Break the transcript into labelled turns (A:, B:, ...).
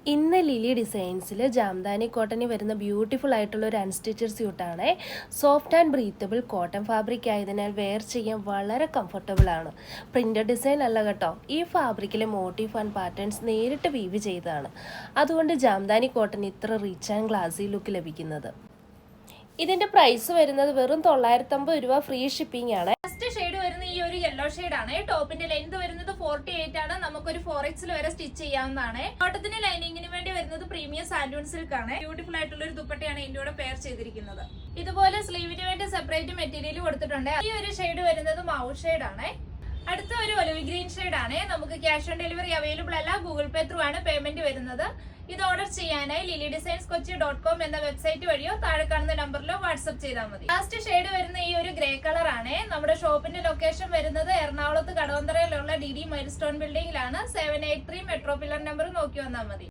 A: ഇന്ന് ലിലി ഡിസൈൻസിൽ ജാംദാനി കോട്ടണിൽ വരുന്ന ബ്യൂട്ടിഫുൾ ആയിട്ടുള്ള ഒരു അൺസ്റ്റിച്ചഡ് സ്യൂട്ടാണ്. Soft and breathable cotton fabric ആയതിനാൽ വെയർ ചെയ്യാൻ വളരെ കംഫർട്ടബിൾ ആണ്. പ്രിന്റഡ് ഡിസൈൻ അല്ല കേട്ടോ. ഈ ഫാബ്രിക്കിലെ മോട്ടീഫ് ആൻഡ് പാറ്റേൺസ് നേരിട്ട് വീവ് ചെയ്തതാണ്. അതുകൊണ്ട് ജാംദാനി കോട്ടൺ ഇത്ര റിച്ച് ആൻഡ് ഗ്ലാസി ലുക്ക് ലഭിക്കുന്നത്. ഇതിന്റെ പ്രൈസ് വരുന്നത് വെറും 950 രൂപ, ഫ്രീ ഷിപ്പിംഗ് ആണ്.
B: ഫസ്റ്റ് ഷെയ്ഡ് വരുന്ന ഈ ഒരു യെല്ലോ ഷെയ്ഡ് ആണ്. ടോപ്പിന്റെ ലെങ്ത് വരുന്നത് 48 ആണ്. നമുക്കൊരു 4X വരെ സ്റ്റിച്ച് ചെയ്യാവുന്നതാണ്. കോട്ടത്തിന്റെ ലൈനിങ്ങിന് വേണ്ടി വരുന്നത് പ്രീമിയം സാൻഡൂൺ സിൽക്ക് ആണ്. ബ്യൂട്ടിഫുൾ ആയിട്ടുള്ള ഒരു ദുപ്പട്ടയാണ് ഇതിന്റെ കൂടെ പെയർ ചെയ്തിരിക്കുന്നത്. ഇതുപോലെ സ്ലീവിന് വേണ്ടി സെപ്പറേറ്റ് മെറ്റീരിയൽ കൊടുത്തിട്ടുണ്ട്. ഈ ഒരു ഷെയ്ഡ് വരുന്നത് മൗ ഷെയ്ഡ് ആണ്. അടുത്ത ഒരു ഒലിവ് ഗ്രീൻ ഷെയ്ഡ് ആണ്. നമുക്ക് ക്യാഷ് ഓൺ ഡെലിവറി അവൈലബിൾ അല്ല, ഗൂഗിൾ പേ ത്രൂ ആണ് പേയ്മെന്റ് വരുന്നത്. ഇത് ഓർഡർ ചെയ്യാനായി lilidesignskochi.com എന്ന വെബ്സൈറ്റ് വഴിയോ താഴെ കാണുന്ന നമ്പറിലോ വാട്സ്ആപ്പ് ചെയ്താൽ മതി. ലാസ്റ്റ് ഷെയ്ഡ് വരുന്ന ഈ ഒരു ഗ്രേ കളർ ആണ്. നമ്മുടെ ഷോപ്പിന്റെ ലൊക്കേഷൻ വരുന്നത് എറണാകുളത്ത് കടവന്തറയിലുള്ള DD മൈൽസ്റ്റോൺ ബിൽഡിംഗിലാണ്. 783 മെട്രോ പില്ലർ നമ്പർ നോക്കി വന്നാൽ മതി.